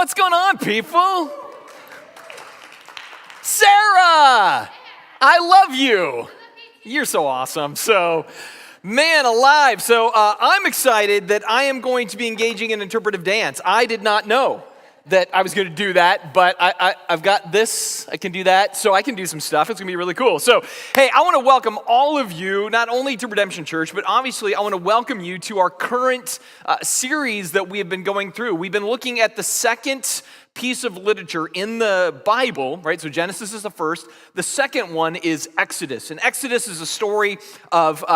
What's going on, people? Sarah, I love you. You're so awesome. So, man alive. So I'm excited that I am going to be engaging in interpretive dance. I did not know that I was going to do that, but I've got this, I can do that, so I can do some stuff. It's going to be really cool. So, hey, I want to welcome all of you, not only to Redemption Church, but obviously I want to welcome you to our current series that we have been going through. We've been looking at the second piece of literature in the Bible, right? So Genesis is the first. The second one is Exodus. And Exodus is a story of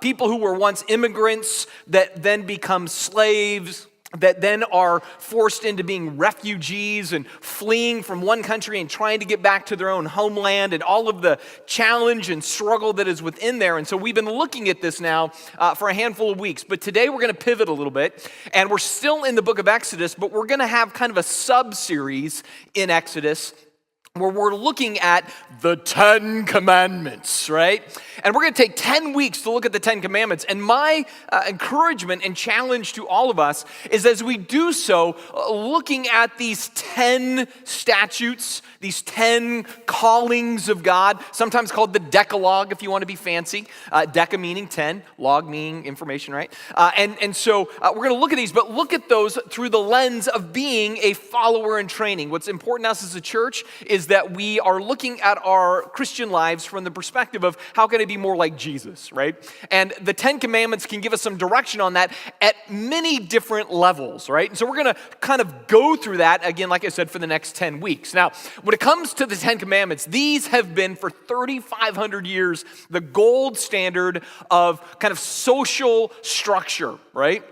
people who were once immigrants that then become slaves, that then are forced into being refugees and fleeing from one country and trying to get back to their own homeland, and all of the challenge and struggle that is within there. And so we've been looking at this now for a handful of weeks. But today we're going to pivot a little bit, and we're still in the book of Exodus, but we're going to have kind of a sub-series in Exodus where we're looking at the 10 Commandments, right? And we're going to take 10 weeks to look at the 10 Commandments. And my encouragement and challenge to all of us is, as we do so, looking at these 10 statutes, these 10 callings of God, sometimes called the Decalogue if you want to be fancy. Deca meaning 10, log meaning information, right? And so we're going to look at these, but look at those through the lens of being a follower in training. What's important to us as a church is that we are looking at our Christian lives from the perspective of how can I be more like Jesus, right? And the 10 Commandments can give us some direction on that at many different levels, right? And so we're going to kind of go through that, again, like I said, for the next 10 weeks. Now, when it comes to the 10 Commandments, these have been for 3,500 years the gold standard of kind of social structure, right?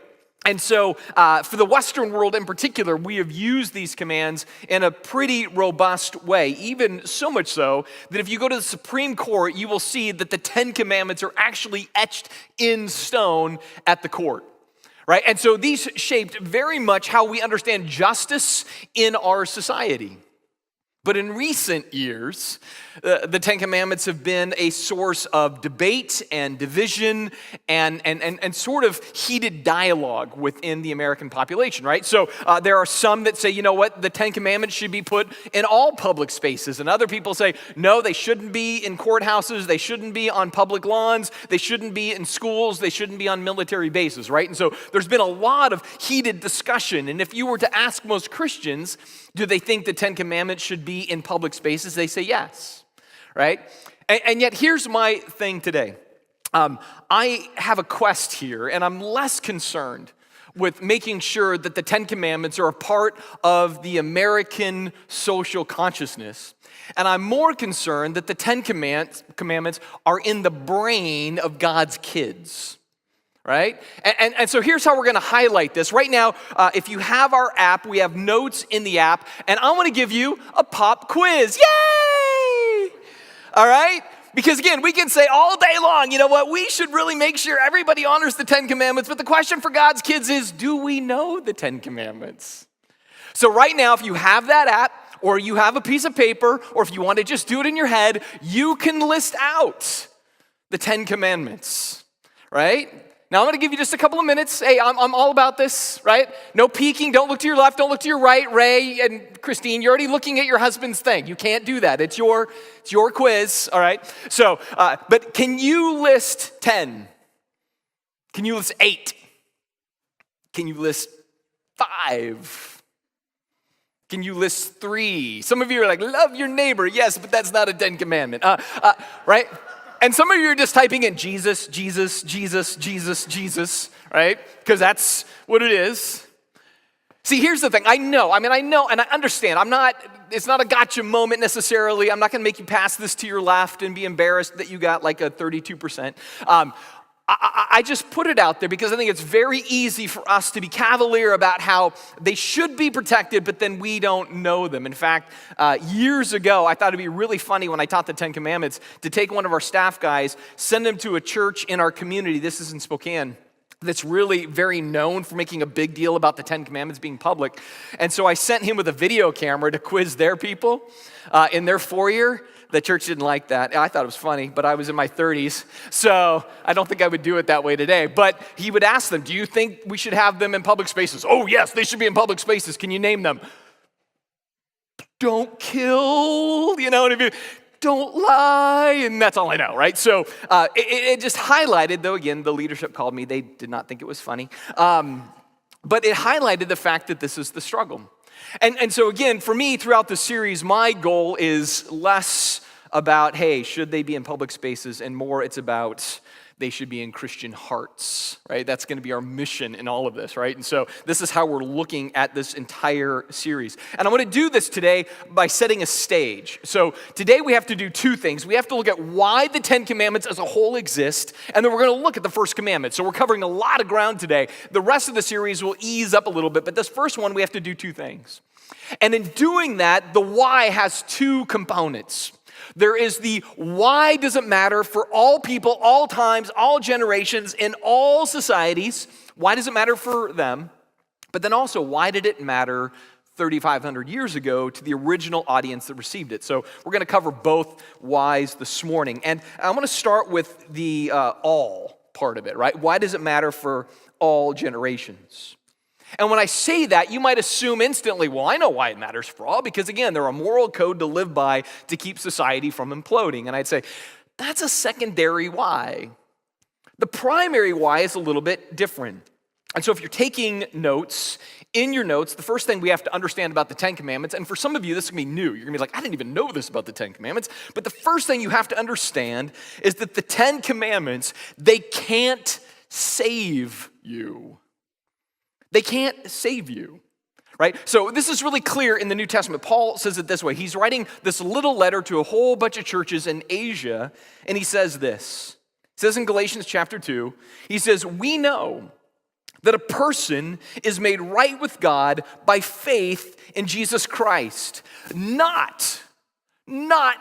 And so for the Western world in particular, we have used these commands in a pretty robust way, even so much so that if you go to the Supreme Court, you will see that the 10 Commandments are actually etched in stone at the court. Right? And so these shaped very much how we understand justice in our society. But in recent years, the 10 Commandments have been a source of debate and division and sort of heated dialogue within the American population, right? So there are some that say, you know what, the 10 Commandments should be put in all public spaces. And other people say, no, they shouldn't be in courthouses. They shouldn't be on public lawns. They shouldn't be in schools. They shouldn't be on military bases, right? And so there's been a lot of heated discussion. And if you were to ask most Christians, do they think the 10 Commandments should be in public spaces? They say yes, right? And yet here's my thing today. I have a quest here, and I'm less concerned with making sure that the 10 Commandments are a part of the American social consciousness. And I'm more concerned that the 10 Commandments are in the brain of God's kids. Right? And so here's how we're going to highlight this. Right now, if you have our app, we have notes in the app, and I want to give you a pop quiz. Yay! All right? Because again, we can say all day long, you know what, we should really make sure everybody honors the 10 Commandments, but the question for God's kids is, do we know the 10 Commandments? So right now, if you have that app, or you have a piece of paper, or if you want to just do it in your head, you can list out the 10 Commandments, right? Now, I'm going to give you just a couple of minutes. Hey, I'm all about this, right? No peeking. Don't look to your left. Don't look to your right. Ray and Christine, you're already looking at your husband's thing. You can't do that. It's your quiz, all right? So, but can you list 10? Can you list 8? Can you list 5? Can you list 3? Some of you are like, love your neighbor. Yes, but that's not a 10 commandment, right? And some of you are just typing in Jesus, Jesus, Jesus, Jesus, Jesus, right? Because that's what it is. See, here's the thing. I know, and I understand. It's not a gotcha moment necessarily. I'm not going to make you pass this to your left and be embarrassed that you got like a 32%. I just put it out there because I think it's very easy for us to be cavalier about how they should be protected, but then we don't know them. In fact, years ago, I thought it'd be really funny when I taught the 10 Commandments to take one of our staff guys, send him to a church in our community, this is in Spokane, that's really very known for making a big deal about the 10 Commandments being public. And so I sent him with a video camera to quiz their people in their foyer. The church didn't like that. I thought it was funny, but I was in my 30s, so I don't think I would do it that way today. But he would ask them, do you think we should have them in public spaces? Oh, yes, they should be in public spaces. Can you name them? don't kill, you know what I mean? Don't lie, and that's all I know, right? So it just highlighted, though, again, the leadership called me. They did not think it was funny. But it highlighted the fact that this is the struggle. And so again, for me, throughout the series, my goal is less about, hey, should they be in public spaces, and more it's about they should be in Christian hearts, right? That's going to be our mission in all of this, right? And so this is how we're looking at this entire series. And I'm going to do this today by setting a stage. So today we have to do two things. We have to look at why the Ten Commandments as a whole exist, and then we're going to look at the first commandment. So we're covering a lot of ground today. The rest of the series will ease up a little bit, but this first one we have to do two things. And in doing that, the why has two components. There is the why does it matter for all people, all times, all generations, in all societies. Why does it matter for them? But then also, why did it matter 3,500 years ago to the original audience that received it? So we're going to cover both whys this morning. And I'm going to start with the all part of it, right? Why does it matter for all generations? And when I say that, you might assume instantly, well, I know why it matters for all, because again, they're a moral code to live by to keep society from imploding. And I'd say, that's a secondary why. The primary why is a little bit different. And so if you're taking notes, in your notes, the first thing we have to understand about the Ten Commandments, and for some of you, this is going to be new. You're going to be like, I didn't even know this about the Ten Commandments. But the first thing you have to understand is that the Ten Commandments, they can't save you. They can't save you, right? So this is really clear in the New Testament. Paul says it this way. He's writing this little letter to a whole bunch of churches in Asia, and he says this. He says in Galatians chapter 2, he says, we know that a person is made right with God by faith in Jesus Christ, not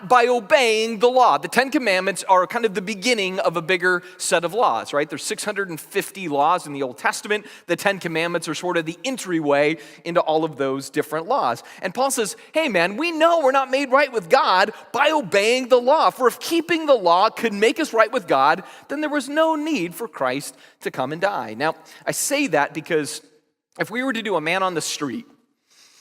by obeying the law. The Ten Commandments are kind of the beginning of a bigger set of laws, right? There's 650 laws in the Old Testament. The Ten Commandments are sort of the entryway into all of those different laws. And Paul says, hey man, we know we're not made right with God by obeying the law. For if keeping the law could make us right with God, then there was no need for Christ to come and die. Now, I say that because if we were to do a man on the street,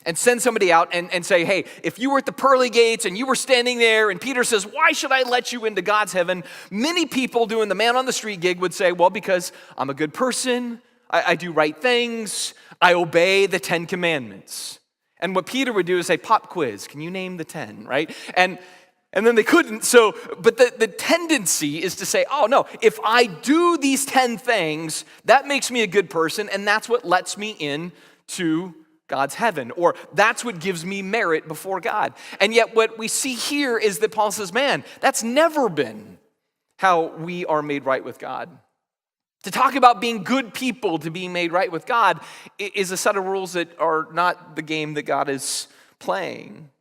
and send somebody out and say, hey, if you were at the pearly gates and you were standing there and Peter says, why should I let you into God's heaven? Many people doing the man on the street gig would say, well, because I'm a good person, I do right things, I obey the Ten Commandments. And what Peter would do is say, pop quiz, can you name the 10, right? And then they couldn't, but the tendency is to say, oh no, if I do these 10 things, that makes me a good person, and that's what lets me in to God's heaven, or that's what gives me merit before God. And yet what we see here is that Paul says, man, that's never been how we are made right with God. To talk about being good people to be made right with God is a set of rules that are not the game that God is playing.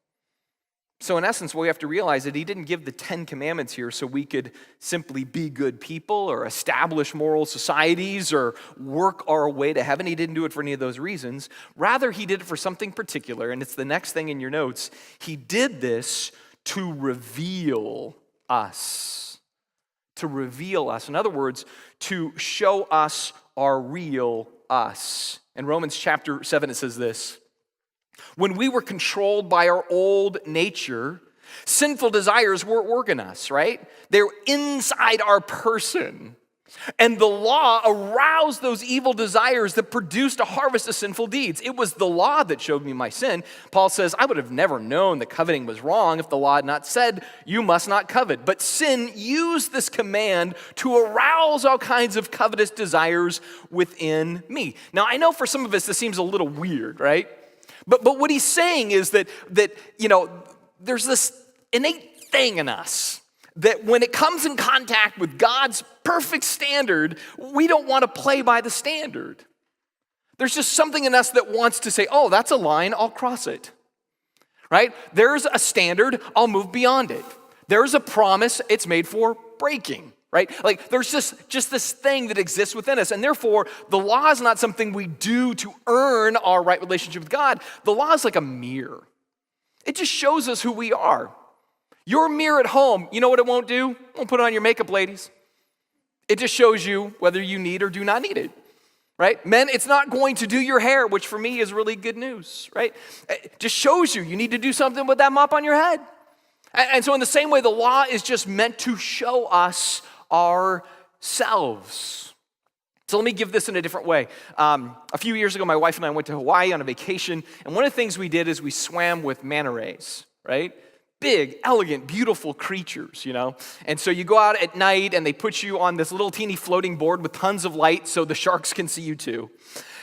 So in essence, what we have to realize is that he didn't give the Ten Commandments here so we could simply be good people or establish moral societies or work our way to heaven. He didn't do it for any of those reasons. Rather, he did it for something particular, and it's the next thing in your notes. He did this to reveal us. To reveal us. In other words, to show us our real us. In Romans chapter 7, it says this. When we were controlled by our old nature, sinful desires were at work in us, right? They're inside our person. And the law aroused those evil desires that produced a harvest of sinful deeds. It was the law that showed me my sin. Paul says, I would have never known that coveting was wrong if the law had not said, you must not covet. But sin used this command to arouse all kinds of covetous desires within me. Now, I know for some of us this seems a little weird, right? But what he's saying is that there's this innate thing in us that when it comes in contact with God's perfect standard, we don't want to play by the standard. There's just something in us that wants to say, oh, that's a line, I'll cross it, right? There's a standard, I'll move beyond it. There's a promise, it's made for breaking. Right? Like there's just this thing that exists within us. And therefore, the law is not something we do to earn our right relationship with God. The law is like a mirror. It just shows us who we are. Your mirror at home, you know what it won't do? It won't put on your makeup, ladies. It just shows you whether you need or do not need it. right? Men, it's not going to do your hair, which for me is really good news, right? It just shows you need to do something with that mop on your head. And so in the same way, the law is just meant to show us ourselves. So let me give this in a different way. A few years ago, my wife and I went to Hawaii on a vacation, and one of the things we did is we swam with manta rays, right? Big, elegant, beautiful creatures, And so you go out at night and they put you on this little teeny floating board with tons of light so the sharks can see you too,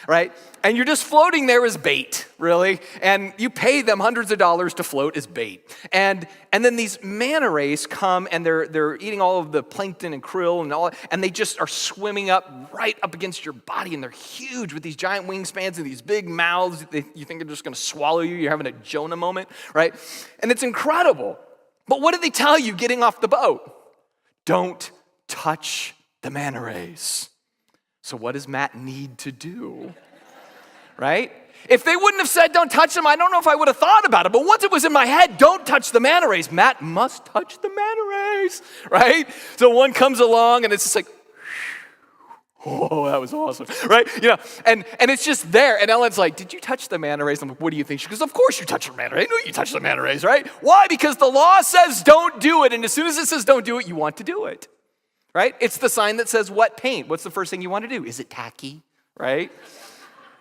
right? And you're just floating there as bait, really. And you pay them hundreds of dollars to float as bait. And then these manta rays come and they're eating all of the plankton and krill and they just are swimming right up against your body, and they're huge with these giant wingspans and these big mouths. You think they're just gonna swallow you. You're having a Jonah moment, right? And it's incredible. But what did they tell you getting off the boat? Don't touch the manta rays. So what does Matt need to do? Right? If they wouldn't have said don't touch them, I don't know if I would have thought about it. But once it was in my head, don't touch the manta rays, Matt must touch the manta rays, right? So one comes along and it's just like, oh, that was awesome, right? And it's just there. And Ellen's like, did you touch the manta rays? I'm like, what do you think? She goes, of course you touched the manta rays. I know you touched the manta rays, right? Why? Because the law says don't do it. And as soon as it says don't do it, you want to do it, right? It's the sign that says what paint? What's the first thing you want to do? Is it tacky, right?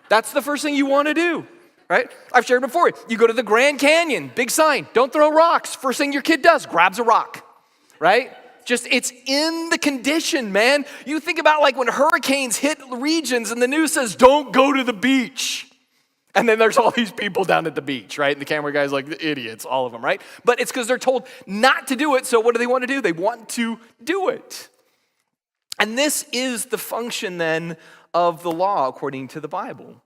That's the first thing you want to do, right? I've shared before. You go to the Grand Canyon, big sign, don't throw rocks. First thing your kid does, grabs a rock, right? Just, it's in the condition, man. You think about like when hurricanes hit regions and the news says, don't go to the beach. And then there's all these people down at the beach, right? And the camera guy's like, the idiots, all of them, right? But it's because they're told not to do it, so what do they want to do? They want to do it. And this is the function then of the law according to the Bible.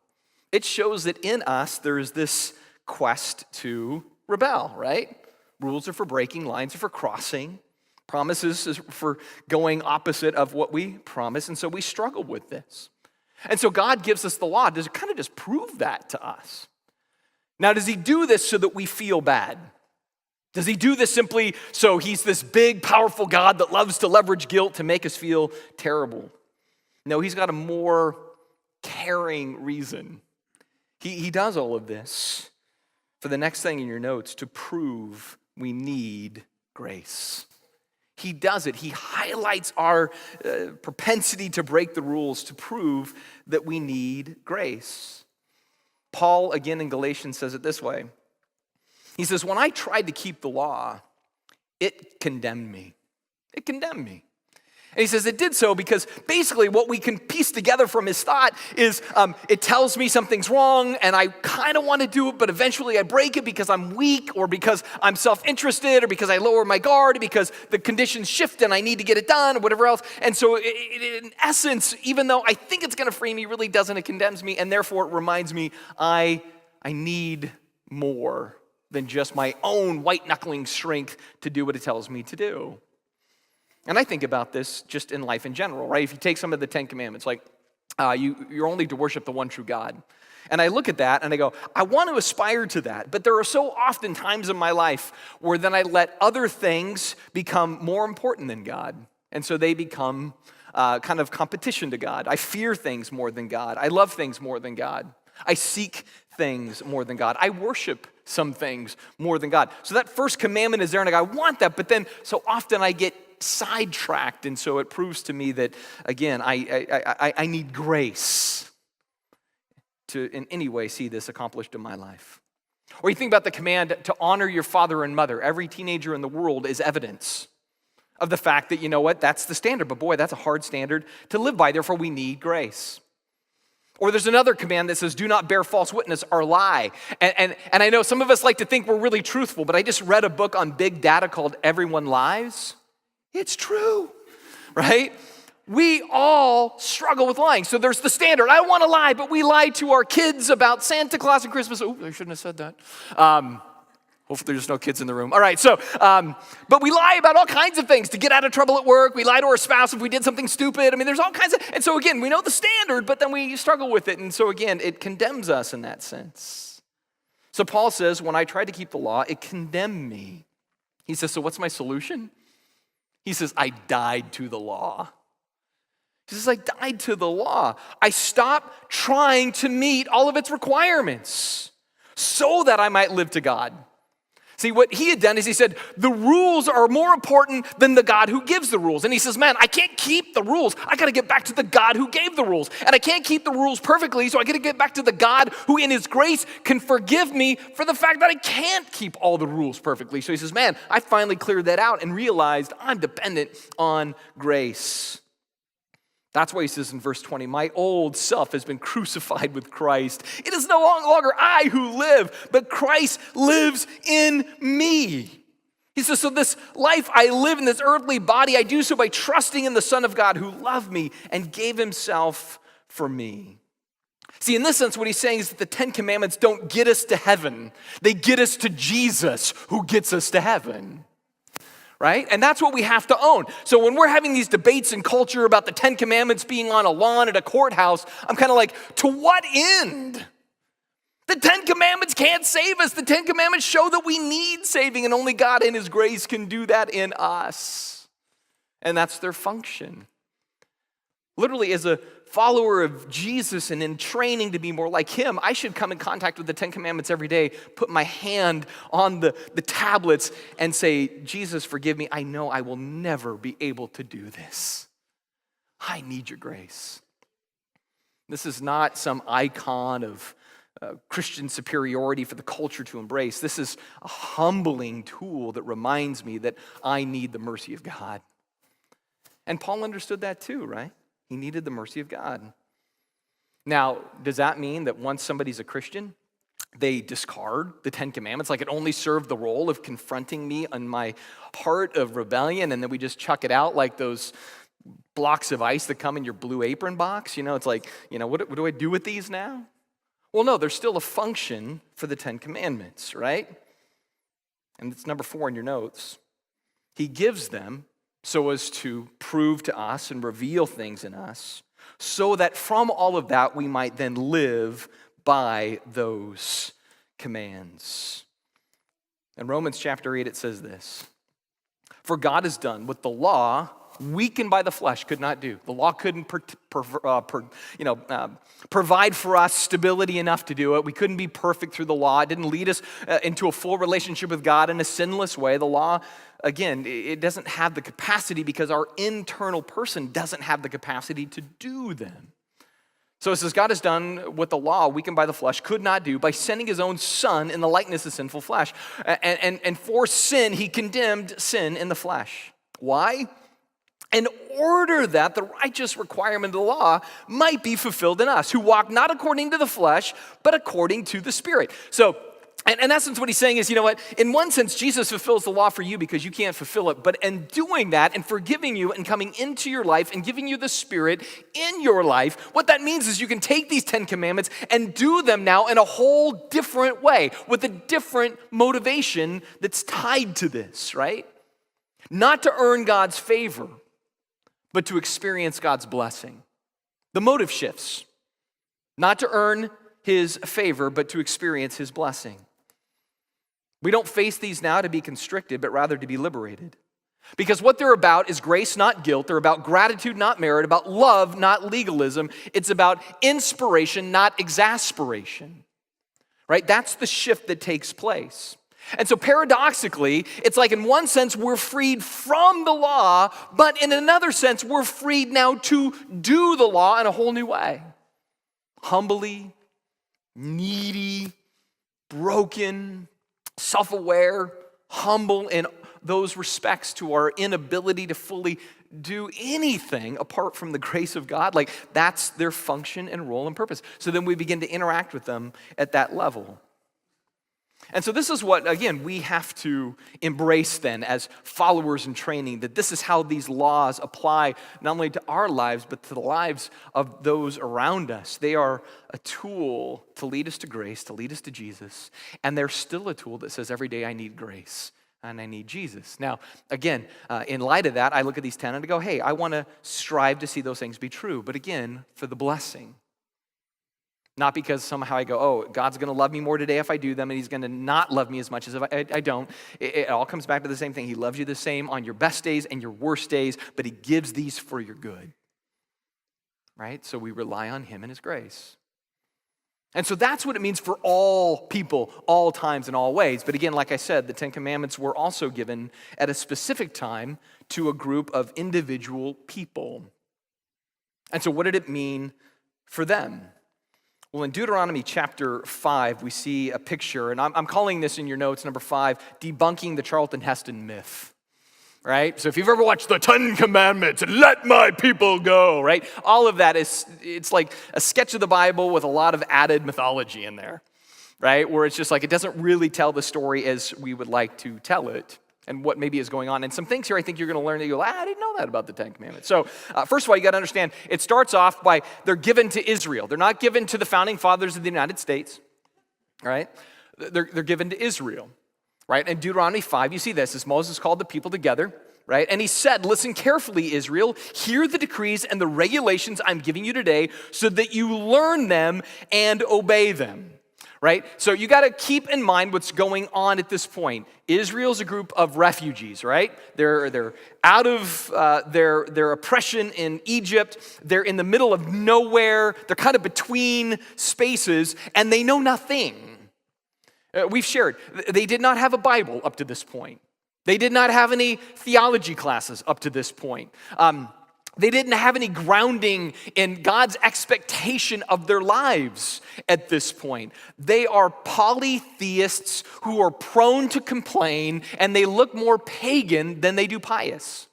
It shows that in us there's this quest to rebel, right? Rules are for breaking, lines are for crossing, promises is for going opposite of what we promise, and so we struggle with this. And so God gives us the law to kind of just prove that to us. Now, does he do this so that we feel bad? Does he do this simply so he's this big, powerful God that loves to leverage guilt to make us feel terrible? No, he's got a more caring reason. He does all of this for the next thing in your notes, to prove we need grace. He does it. He highlights our propensity to break the rules to prove that we need grace. Paul, again in Galatians, says it this way. He says, when I tried to keep the law, it condemned me. It condemned me. And he says it did so because basically what we can piece together from his thought is it tells me something's wrong and I kind of want to do it, but eventually I break it because I'm weak or because I'm self-interested or because I lower my guard, because the conditions shift and I need to get it done or whatever else. And so in essence, even though I think it's going to free me, really doesn't. It condemns me, and therefore it reminds me I need more than just my own white-knuckling strength to do what it tells me to do. And I think about this just in life in general, right? If you take some of the 10 Commandments, like you're only to worship the one true God. And I look at that and I go, I want to aspire to that. But there are so often times in my life where then I let other things become more important than God. And so they become kind of competition to God. I fear things more than God. I love things more than God. I seek things more than God. I worship some things more than God. So that first commandment is there and I go, I want that. But then so often I get sidetracked, and so it proves to me that, again, I need grace to in any way see this accomplished in my life. Or you think about the command to honor your father and mother. Every teenager in the world is evidence of the fact that, you know what, that's the standard, but boy, that's a hard standard to live by, therefore we need grace. Or there's another command that says, do not bear false witness or lie. And I know some of us like to think we're really truthful, but I just read a book on big data called Everyone Lies. It's true, right? We all struggle with lying. So there's the standard. I don't want to lie, but we lie to our kids about Santa Claus and Christmas. Oh, I shouldn't have said that. Hopefully there's no kids in the room. All right, so, but we lie about all kinds of things to get out of trouble at work. We lie to our spouse if we did something stupid. I mean, there's all kinds of, and so again, we know the standard, but then we struggle with it. And so again, it condemns us in that sense. So Paul says, when I tried to keep the law, it condemned me. He says, so what's my solution? He says, I died to the law. He says, I died to the law. I stopped trying to meet all of its requirements so that I might live to God. See, what he had done is he said, the rules are more important than the God who gives the rules. And he says, man, I can't keep the rules. I got to get back to the God who gave the rules. And I can't keep the rules perfectly, so I got to get back to the God who in his grace can forgive me for the fact that I can't keep all the rules perfectly. So he says, man, I finally cleared that out and realized I'm dependent on grace. That's why he says in verse 20, my old self has been crucified with Christ. It is no longer I who live, but Christ lives in me. He says, so this life I live in this earthly body, I do so by trusting in the Son of God who loved me and gave himself for me. See, in this sense, what he's saying is that the 10 Commandments don't get us to heaven. They get us to Jesus who gets us to heaven. Right? And that's what we have to own. So when we're having these debates in culture about the 10 Commandments being on a lawn at a courthouse, I'm kind of like, to what end? The 10 Commandments can't save us. The 10 Commandments show that we need saving, and only God in his grace can do that in us. And that's their function. Literally, as a follower of Jesus and in training to be more like him, I should come in contact with the 10 Commandments every day, put my hand on the tablets and say, Jesus, forgive me. I know I will never be able to do this. I need your grace. This is not some icon of Christian superiority for the culture to embrace. This is a humbling tool that reminds me that I need the mercy of God. And Paul understood that too, right? He needed the mercy of God. Now, does that mean that once somebody's a Christian, they discard the 10 Commandments? Like it only served the role of confronting me on my heart of rebellion, and then we just chuck it out like those blocks of ice that come in your Blue Apron box? It's like, what do I do with these now? Well, no, there's still a function for the 10 Commandments, right? And it's number 4 in your notes. He gives them so as to prove to us and reveal things in us, so that from all of that we might then live by those commands. In Romans chapter 8 it says this, for God has done what the law, weakened by the flesh, could not do. The law couldn't provide for us stability enough to do it. We couldn't be perfect through the law. It didn't lead us into a full relationship with God in a sinless way. The law, again, it doesn't have the capacity because our internal person doesn't have the capacity to do them. So it says, God has done what the law, weakened by the flesh, could not do by sending his own son in the likeness of sinful flesh. And for sin, he condemned sin in the flesh. Why? In order that the righteous requirement of the law might be fulfilled in us, who walk not according to the flesh, but according to the Spirit. So, in essence, what he's saying is, in one sense, Jesus fulfills the law for you because you can't fulfill it. But in doing that and forgiving you and coming into your life and giving you the Spirit in your life, what that means is you can take these 10 Commandments and do them now in a whole different way with a different motivation that's tied to this, right? Not to earn God's favor, but to experience God's blessing. The motive shifts. Not to earn his favor, but to experience his blessing. We don't face these now to be constricted, but rather to be liberated. Because what they're about is grace, not guilt. They're about gratitude, not merit. About love, not legalism. It's about inspiration, not exasperation. Right? That's the shift that takes place. And so paradoxically, it's like in one sense we're freed from the law, but in another sense we're freed now to do the law in a whole new way. Humbly, needy, broken, self-aware, humble in those respects to our inability to fully do anything apart from the grace of God. Like that's their function and role and purpose. So then we begin to interact with them at that level. And so this is what, again, we have to embrace then as followers in training, that this is how these laws apply not only to our lives, but to the lives of those around us. They are a tool to lead us to grace, to lead us to Jesus, and they're still a tool that says every day I need grace and I need Jesus. Now, again, in light of that, I look at these 10 and I go, hey, I want to strive to see those things be true, but again, for the blessing. Not because somehow I go, oh, God's going to love me more today if I do them, and he's going to not love me as much as if I don't. It all comes back to the same thing. He loves you the same on your best days and your worst days, but he gives these for your good. right? So we rely on him and his grace. And so that's what it means for all people, all times, and all ways. But again, like I said, the Ten Commandments were also given at a specific time to a group of individual people. And so what did it mean for them? Well, in Deuteronomy chapter 5, we see a picture, and I'm calling this in your notes, number 5, debunking the Charlton Heston myth. Right? So if you've ever watched the Ten Commandments, let my people go, right? All of that it's like a sketch of the Bible with a lot of added mythology in there, right? Where it's just like it doesn't really tell the story as we would like to tell it and what maybe is going on. And some things here I think you're going to learn that you go, I didn't know that about the Ten Commandments. So first of all, you got to understand, it starts off by they're given to Israel. They're not given to the founding fathers of the United States, right? They're given to Israel. Right? In Deuteronomy 5, you see this, as Moses called the people together, right? And he said, listen carefully, Israel, hear the decrees and the regulations I'm giving you today so that you learn them and obey them, right? So you got to keep in mind what's going on at this point. Israel's a group of refugees, right? They're out of their oppression in Egypt. They're in the middle of nowhere. They're kind of between spaces, and they know nothing. We've shared, they did not have a Bible up to this point. They did not have any theology classes up to this point. They didn't have any grounding in God's expectation of their lives at this point. They are polytheists who are prone to complain, and they look more pagan than they do pious.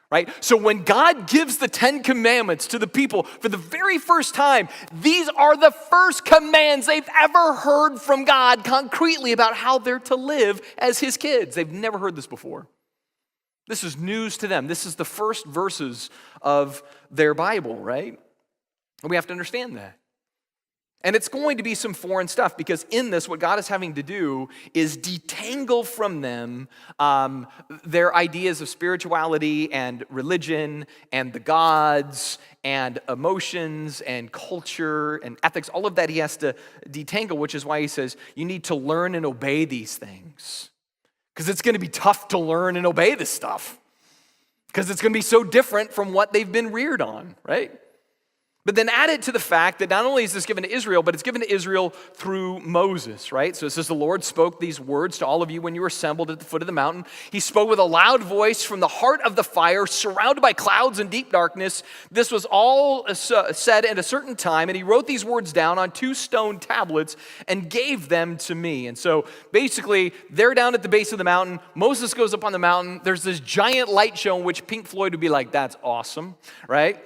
Right? So when God gives the Ten Commandments to the people for the very first time, these are the first commands they've ever heard from God concretely about how they're to live as his kids. They've never heard this before. This is news to them. This is the first verses of their Bible, right? And we have to understand that. And it's going to be some foreign stuff because in this, what God is having to do is detangle from them their ideas of spirituality and religion and the gods and emotions and culture and ethics. All of that he has to detangle, which is why he says you need to learn and obey these things. Because it's going to be tough to learn and obey this stuff. Because it's going to be so different from what they've been reared on, right? But then add it to the fact that not only is this given to Israel, but it's given to Israel through Moses, right? So it says the Lord spoke these words to all of you when you were assembled at the foot of the mountain. He spoke with a loud voice from the heart of the fire, surrounded by clouds and deep darkness. This was all said at a certain time, and he wrote these words down on 2 stone tablets and gave them to me. And so basically, they're down at the base of the mountain. Moses goes up on the mountain. There's this giant light show in which Pink Floyd would be like, that's awesome, right?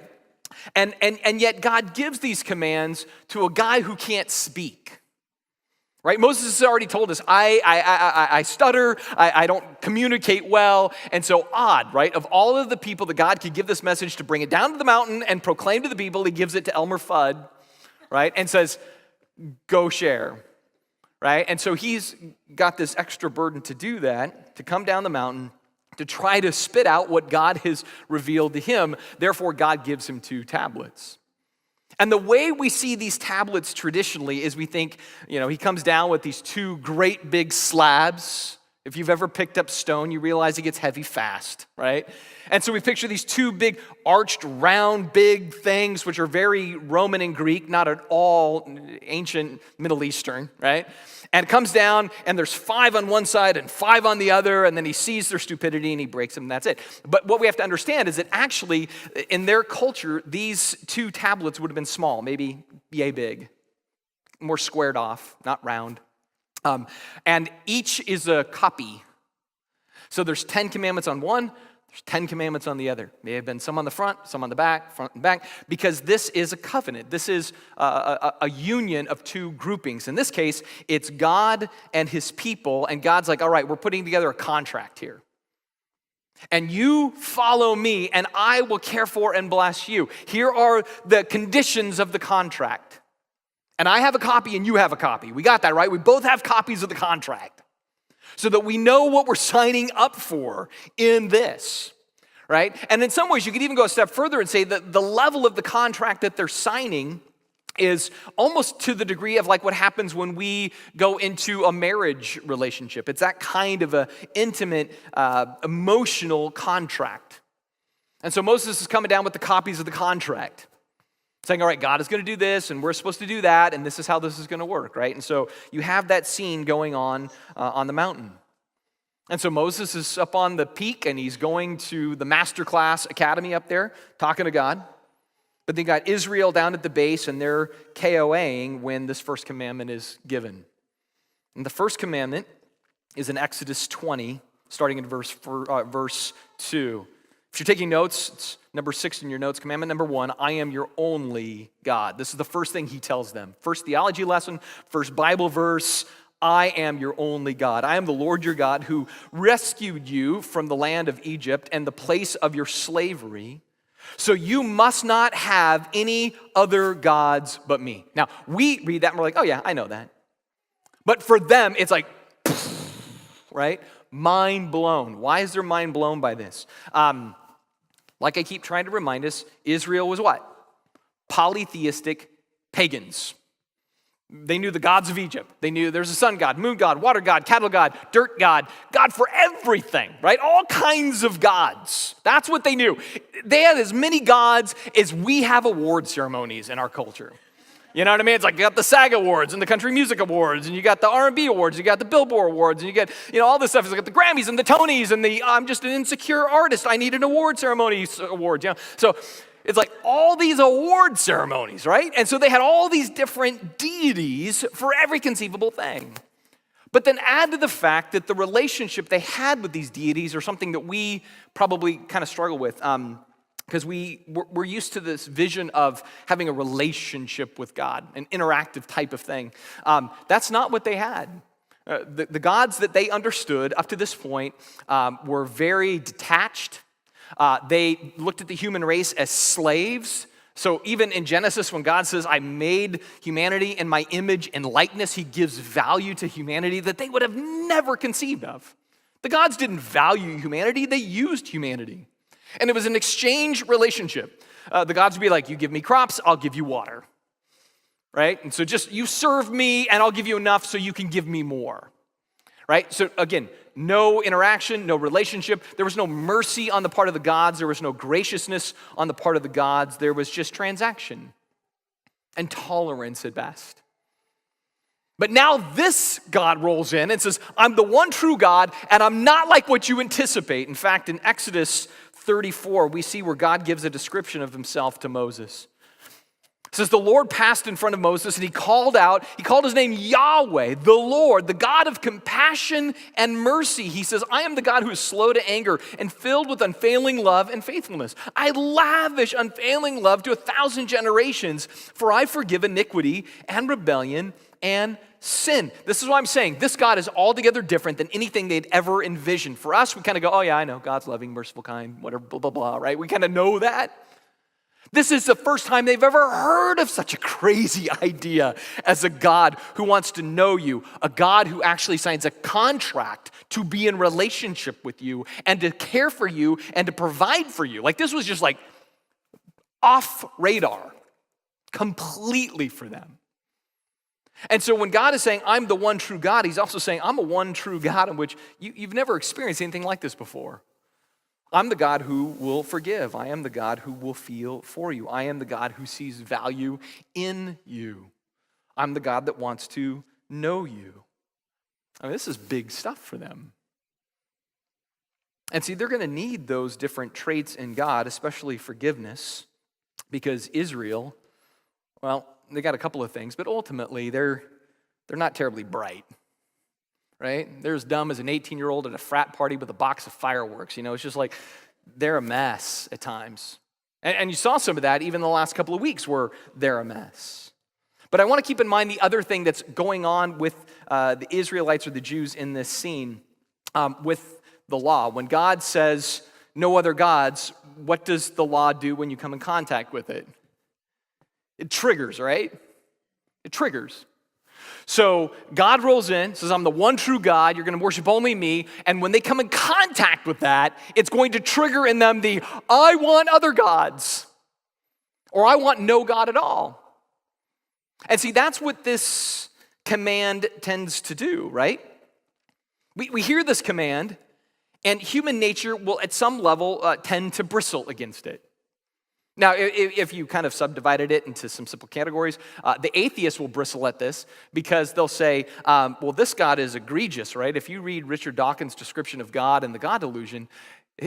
And yet God gives these commands to a guy who can't speak, right? Moses has already told us, I stutter, I don't communicate well, and so odd, right? Of all of the people that God could give this message to bring it down to the mountain and proclaim to the people, he gives it to Elmer Fudd, right? And says, go share, right? And so he's got this extra burden to do that, to come down the mountain, to try to spit out what God has revealed to him. Therefore, God gives him 2 tablets. And the way we see these tablets traditionally is we think, he comes down with these 2 great big slabs. If you've ever picked up stone, you realize it gets heavy fast, right? And so we picture these 2 big arched, round, big things, which are very Roman and Greek, not at all ancient Middle Eastern, right? And it comes down, and there's 5 on one side and 5 on the other, and then he sees their stupidity and he breaks them, and that's it. But what we have to understand is that actually, in their culture, these 2 tablets would have been small, maybe yay big, more squared off, not round. And each is a copy. So there's 10 commandments on one, there's 10 commandments on the other. May have been some on the front, some on the back, front and back, because this is a covenant. This is a union of 2 groupings. In this case, it's God and his people, and God's like, all right, we're putting together a contract here. And you follow me, and I will care for and bless you. Here are the conditions of the contract. And I have a copy and you have a copy. We got that, right? We both have copies of the contract so that we know what we're signing up for in this, right? And in some ways, you could even go a step further and say that the level of the contract that they're signing is almost to the degree of like what happens when we go into a marriage relationship. It's that kind of an intimate, emotional contract. And so Moses is coming down with the copies of the contract. saying, all right, God is going to do this, and we're supposed to do that, and this is how this is going to work, right? And so you have that scene going on the mountain. And so Moses is up on the peak, and he's going to the masterclass academy up there, talking to God. But then you got Israel down at the base, and they're KOAing when this first commandment is given. And the first commandment is in Exodus 20, starting in verse 2. If you're taking notes, it's number 6 in your notes. Commandment number 1, I am your only God. This is the first thing he tells them. First theology lesson, first Bible verse, I am your only God. I am the Lord your God who rescued you from the land of Egypt and the place of your slavery. So you must not have any other gods but me. Now, we read that and we're like, oh yeah, I know that. But for them, it's like, right? Mind blown. Why is their mind blown by this? Like I keep trying to remind us, Israel was what? Polytheistic pagans. They knew the gods of Egypt. They knew there's a sun god, moon god, water god, cattle god, dirt god, God for everything, right? All kinds of gods. That's what they knew. They had as many gods as we have award ceremonies in our culture. You know what I mean? It's like you got the SAG Awards and the Country Music Awards, and you got the R&B Awards, you got the Billboard Awards, and you get, all this stuff. It's like the Grammys and the Tonys and the I'm just an insecure artist, I need an award ceremony awards. So it's like all these award ceremonies, right? And so they had all these different deities for every conceivable thing. But then add to the fact that the relationship they had with these deities are something that we probably kind of struggle with. Because we're used to this vision of having a relationship with God, an interactive type of thing. That's not what they had. The gods that they understood up to this point were very detached. They looked at the human race as slaves. So even in Genesis, when God says, I made humanity in my image and likeness, he gives value to humanity that they would have never conceived of. The gods didn't value humanity, they used humanity. And it was an exchange relationship. The gods would be like, you give me crops, I'll give you water, right? And so just you serve me and I'll give you enough so you can give me more, right? So again, no interaction, no relationship. There was no mercy on the part of the gods. There was no graciousness on the part of the gods. There was just transaction and tolerance at best. But now this God rolls in and says, I'm the one true God, and I'm not like what you anticipate. In fact, in Exodus 34, we see where God gives a description of himself to Moses. It says, the Lord passed in front of Moses, and he called his name Yahweh, the Lord, the God of compassion and mercy. He says, I am the God who is slow to anger and filled with unfailing love and faithfulness. I lavish unfailing love to 1,000 generations, for I forgive iniquity and rebellion and sin. This is what I'm saying. This God is altogether different than anything they'd ever envisioned. For us, we kind of go, oh yeah, I know, God's loving, merciful, kind, whatever, blah, blah, blah, right? We kind of know that. This is the first time they've ever heard of such a crazy idea as a God who wants to know you, a God who actually signs a contract to be in relationship with you and to care for you and to provide for you. Like this was just like off radar completely for them. And so when God is saying, I'm the one true God, he's also saying, I'm a one true God in which you've never experienced anything like this before. I'm the God who will forgive. I am the God who will feel for you. I am the God who sees value in you. I'm the God that wants to know you. I mean, this is big stuff for them. And see, they're going to need those different traits in God, especially forgiveness, because Israel, well, they got a couple of things, but ultimately they're not terribly bright. Right? They're as dumb as an 18-year-old at a frat party with a box of fireworks. It's just like they're a mess at times. And you saw some of that even the last couple of weeks where they're a mess. But I want to keep in mind the other thing that's going on with the Israelites or the Jews in this scene with the law. When God says no other gods, what does the law do when you come in contact with it? It triggers, right? It triggers. So God rolls in, says, I'm the one true God, you're going to worship only me, and when they come in contact with that, it's going to trigger in them the, I want other gods, or I want no God at all. And see, that's what this command tends to do, right? We hear this command, and human nature will at some level tend to bristle against it. Now, if you kind of subdivided it into some simple categories, the atheists will bristle at this because they'll say, well, this God is egregious, right? If you read Richard Dawkins' description of God and the God delusion,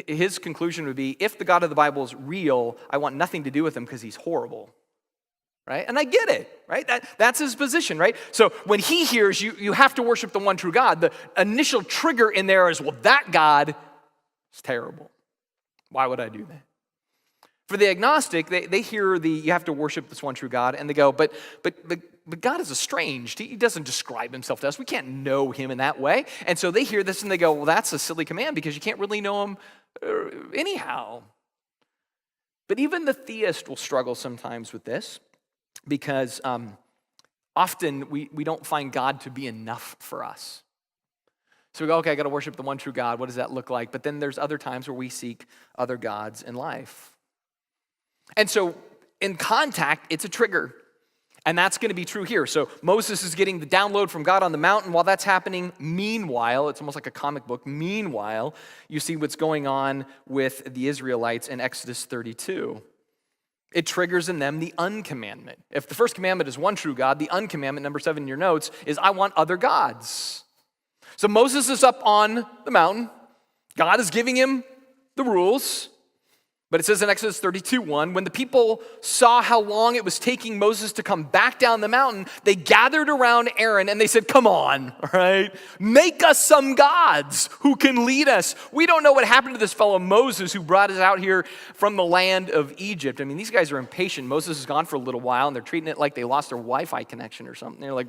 his conclusion would be, if the God of the Bible is real, I want nothing to do with him because he's horrible, right? And I get it, right? That's his position, right? So when he hears you have to worship the one true God, the initial trigger in there is, well, that God is terrible. Why would I do that? For the agnostic, they hear you have to worship this one true God, and they go, but God is estranged. He doesn't describe himself to us. We can't know him in that way. And so they hear this and they go, well, that's a silly command because you can't really know him anyhow. But even the theist will struggle sometimes with this because often we don't find God to be enough for us. So we go, okay, I got to worship the one true God. What does that look like? But then there's other times where we seek other gods in life. And so in contact, it's a trigger. And that's going to be true here. So Moses is getting the download from God on the mountain. While that's happening, meanwhile, it's almost like a comic book. Meanwhile, you see what's going on with the Israelites in Exodus 32. It triggers in them the uncommandment. If the first commandment is one true God, the uncommandment, number 7 in your notes, is I want other gods. So Moses is up on the mountain. God is giving him the rules. But it says in Exodus 32:1, when the people saw how long it was taking Moses to come back down the mountain, they gathered around Aaron and they said, come on, all right? Make us some gods who can lead us. We don't know what happened to this fellow Moses who brought us out here from the land of Egypt. I mean, these guys are impatient. Moses is gone for a little while and they're treating it like they lost their Wi-Fi connection or something. They're like,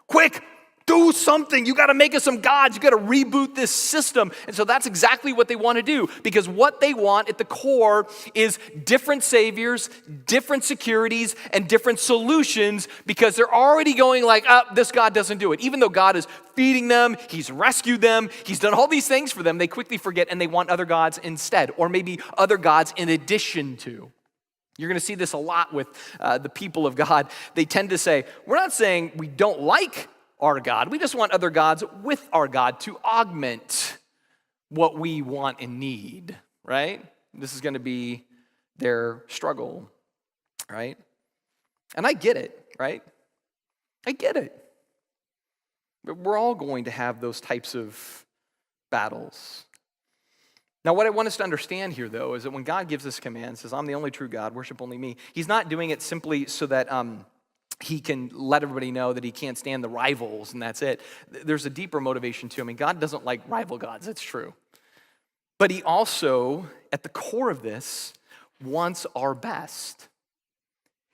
quick, do something. You got to make us some gods. You got to reboot this system. And so that's exactly what they want to do, because what they want at the core is different saviors, different securities, and different solutions, because they're already going like, this God doesn't do it. Even though God is feeding them, he's rescued them, he's done all these things for them, they quickly forget and they want other gods instead, or maybe other gods in addition to. You're going to see this a lot with the people of God. They tend to say, we're not saying we don't like our God. We just want other gods with our God to augment what we want and need, right? This is going to be their struggle, right? And I get it, right? I get it. But we're all going to have those types of battles. Now, what I want us to understand here, though, is that when God gives this command, says, I'm the only true God, worship only me, he's not doing it simply so that he can let everybody know that he can't stand the rivals and that's it. There's a deeper motivation to him. I mean, God doesn't like rival gods, that's true. But he also, at the core of this, wants our best.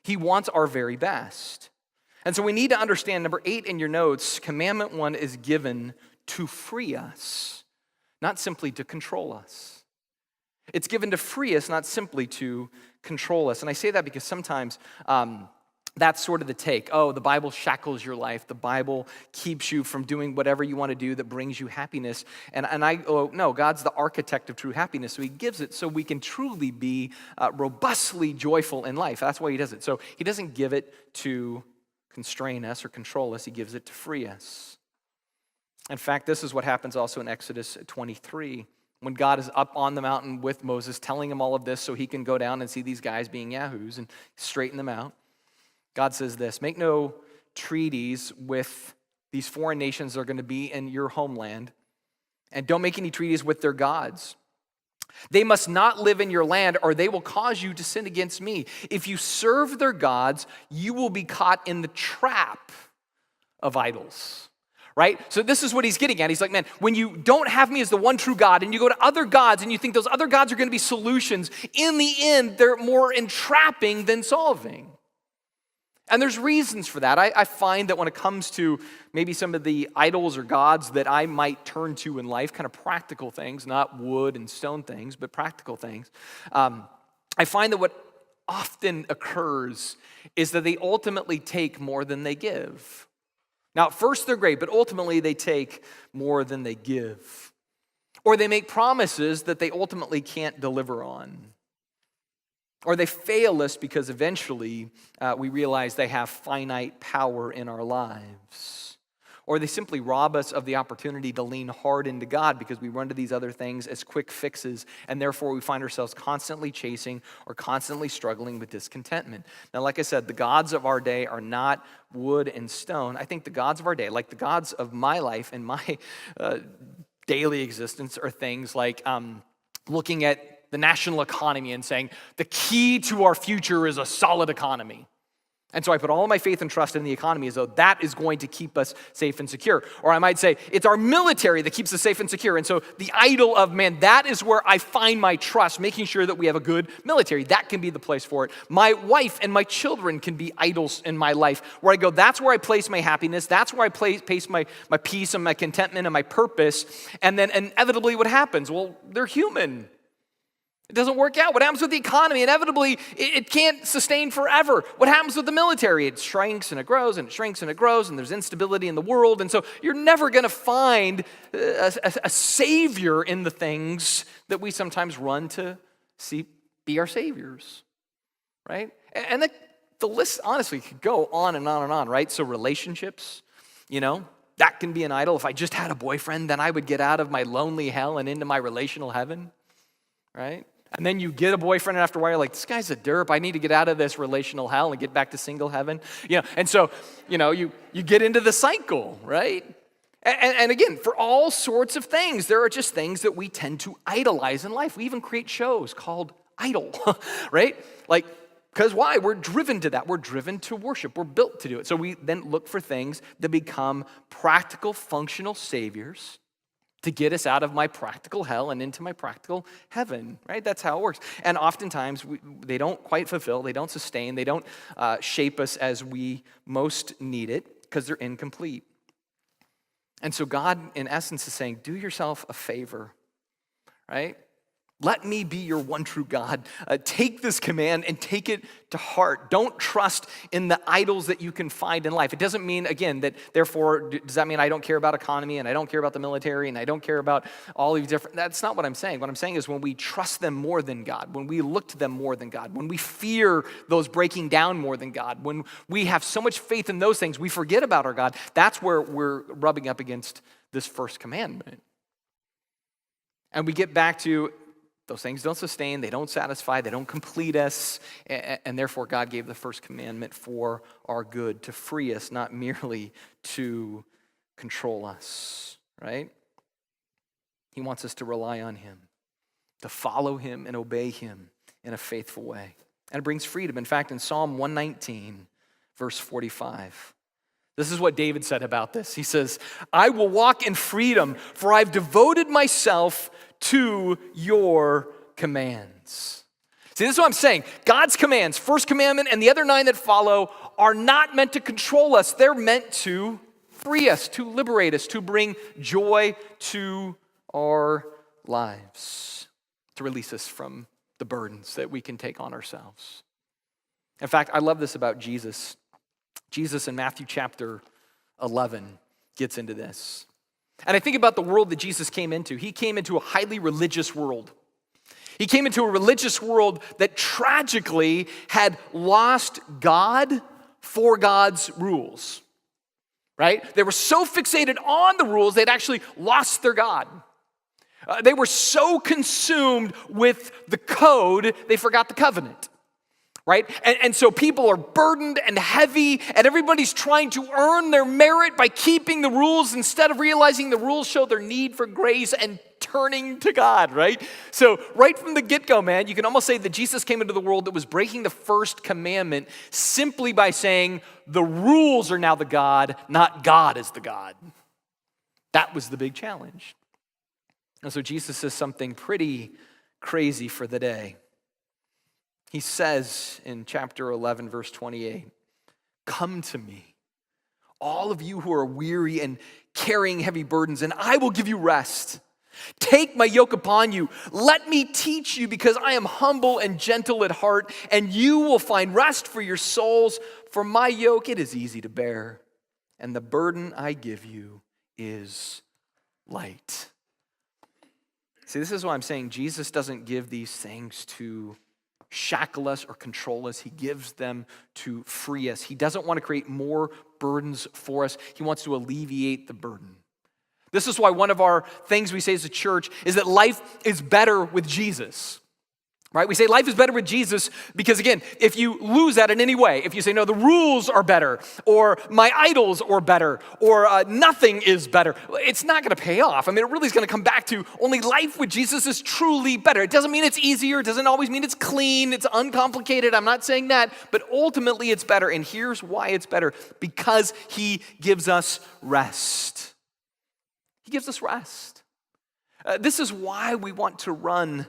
He wants our very best. And so we need to understand, number 8 in your notes, commandment 1 is given to free us, not simply to control us. It's given to free us, not simply to control us. And I say that because sometimes that's sort of the take. Oh, the Bible shackles your life. The Bible keeps you from doing whatever you want to do that brings you happiness. And no, God's the architect of true happiness. So he gives it so we can truly be robustly joyful in life. That's why he does it. So he doesn't give it to constrain us or control us. He gives it to free us. In fact, this is what happens also in Exodus 23. When God is up on the mountain with Moses, telling him all of this so he can go down and see these guys being yahoos and straighten them out. God says this, make no treaties with these foreign nations that are going to be in your homeland, and don't make any treaties with their gods. They must not live in your land, or they will cause you to sin against me. If you serve their gods, you will be caught in the trap of idols. Right? So this is what he's getting at. He's like, man, when you don't have me as the one true God and you go to other gods and you think those other gods are going to be solutions, in the end, they're more entrapping than solving. And there's reasons for that. I find that when it comes to maybe some of the idols or gods that I might turn to in life, kind of practical things, not wood and stone things, but practical things, I find that what often occurs is that they ultimately take more than they give. Now, at first they're great, but ultimately they take more than they give. Or they make promises that they ultimately can't deliver on. Or they fail us because eventually we realize they have finite power in our lives. Or they simply rob us of the opportunity to lean hard into God because we run to these other things as quick fixes, and therefore we find ourselves constantly chasing or constantly struggling with discontentment. Now, like I said, the gods of our day are not wood and stone. I think the gods of our day, like the gods of my life and my daily existence, are things like looking at the national economy and saying, the key to our future is a solid economy. And so I put all of my faith and trust in the economy as though that is going to keep us safe and secure. Or I might say, it's our military that keeps us safe and secure. And so the idol of, man, that is where I find my trust, making sure that we have a good military. That can be the place for it. My wife and my children can be idols in my life, where I go, that's where I place my happiness. That's where I place my peace and my contentment and my purpose. And then inevitably what happens? Well, they're human. It doesn't work out. What happens with the economy? Inevitably, it can't sustain forever. What happens with the military? It shrinks and it grows and it shrinks and it grows, and there's instability in the world. And so you're never going to find a savior in the things that we sometimes run to see be our saviors, right? And the list honestly could go on and on and on, right? So relationships, that can be an idol. If I just had a boyfriend, then I would get out of my lonely hell and into my relational heaven, right? And then you get a boyfriend, and after a while, you're like, this guy's a derp. I need to get out of this relational hell and get back to single heaven. And so, you get into the cycle, right? And again, for all sorts of things, there are just things that we tend to idolize in life. We even create shows called Idol, right? Because why? We're driven to that. We're driven to worship. We're built to do it. So we then look for things that become practical, functional saviors to get us out of my practical hell and into my practical heaven, right? That's how it works. And oftentimes, they don't quite fulfill, they don't sustain, they don't shape us as we most need it because they're incomplete. And so God, in essence, is saying, do yourself a favor, right? Let me be your one true God. Take this command and take it to heart. Don't trust in the idols that you can find in life. It doesn't mean, again, that therefore, does that mean I don't care about economy and I don't care about the military and I don't care about all these different, that's not what I'm saying. What I'm saying is when we trust them more than God, when we look to them more than God, when we fear those breaking down more than God, when we have so much faith in those things, we forget about our God. That's where we're rubbing up against this first commandment. And we get back to, those things don't sustain, they don't satisfy, they don't complete us, and therefore God gave the first commandment for our good, to free us, not merely to control us, right? He wants us to rely on him, to follow him and obey him in a faithful way. And it brings freedom. In fact, in Psalm 119, verse 45, this is what David said about this. He says, I will walk in freedom, for I've devoted myself to your commands. See, this is what I'm saying. God's commands, first commandment and the other 9 that follow, are not meant to control us. They're meant to free us, to liberate us, to bring joy to our lives, to release us from the burdens that we can take on ourselves. In fact, I love this about Jesus. Jesus in Matthew chapter 11 gets into this. And I think about the world that Jesus came into. He came into a highly religious world. He came into a religious world that tragically had lost God for God's rules, right? They were so fixated on the rules, they'd actually lost their God. They were so consumed with the code, they forgot the covenant. Right? And so people are burdened and heavy, and everybody's trying to earn their merit by keeping the rules instead of realizing the rules show their need for grace and turning to God, right? So right from the get-go, man, you can almost say that Jesus came into the world that was breaking the first commandment simply by saying the rules are now the God, not God is the God. That was the big challenge. And so Jesus says something pretty crazy for the day. He says in chapter 11, verse 28, come to me, all of you who are weary and carrying heavy burdens, and I will give you rest. Take my yoke upon you. Let me teach you, because I am humble and gentle at heart, and you will find rest for your souls. For my yoke, it is easy to bear, and the burden I give you is light. See, this is why I'm saying Jesus doesn't give these things to shackle us or control us. He gives them to free us. He doesn't want to create more burdens for us. He wants to alleviate the burden. This is why one of our things we say as a church is that life is better with Jesus. Right? We say life is better with Jesus because, again, if you lose that in any way, if you say, no, the rules are better, or my idols are better, or nothing is better, it's not going to pay off. I mean, it really is going to come back to only life with Jesus is truly better. It doesn't mean it's easier. It doesn't always mean it's clean. It's uncomplicated. I'm not saying that. But ultimately, it's better. And here's why it's better. Because he gives us rest. He gives us rest. This is why we want to run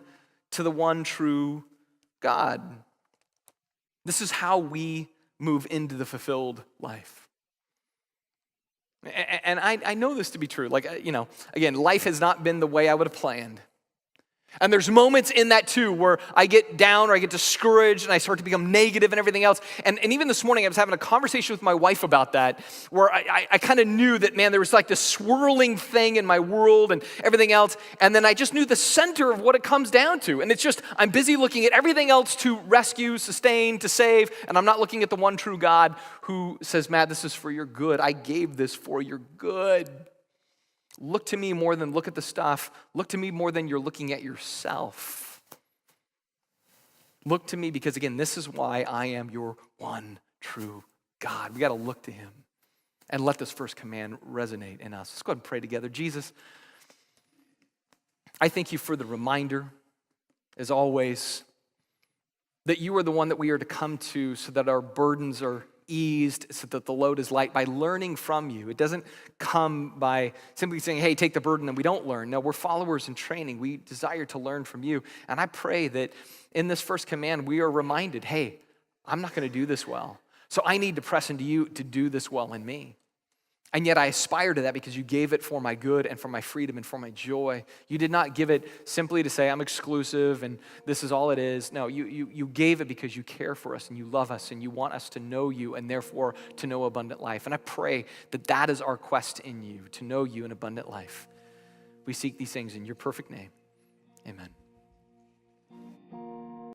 to the one true God. This is how we move into the fulfilled life. And I know this to be true. Like, again, life has not been the way I would have planned. And there's moments in that too where I get down or I get discouraged and I start to become negative and everything else. And even this morning I was having a conversation with my wife about that, where I kind of knew that, man, there was like this swirling thing in my world and everything else. And then I just knew the center of what it comes down to. And it's just, I'm busy looking at everything else to rescue, sustain, to save. And I'm not looking at the one true God who says, Matt, this is for your good. I gave this for your good. Look to me more than look at the stuff. Look to me more than you're looking at yourself. Look to me because, again, this is why I am your one true God. We got to look to him and let this first command resonate in us. Let's go ahead and pray together. Jesus, I thank you for the reminder, as always, that you are the one that we are to come to so that our burdens are eased, so that the load is light, by learning from you. It doesn't come by simply saying, hey, take the burden, and we don't learn. No, we're followers in training. We desire to learn from you. And I pray that in this first command, we are reminded, hey, I'm not going to do this well. So I need to press into you to do this well in me. And yet I aspire to that because you gave it for my good and for my freedom and for my joy. You did not give it simply to say, I'm exclusive and this is all it is. No, you gave it because you care for us and you love us and you want us to know you and therefore to know abundant life. And I pray that that is our quest in you, to know you in abundant life. We seek these things in your perfect name. Amen.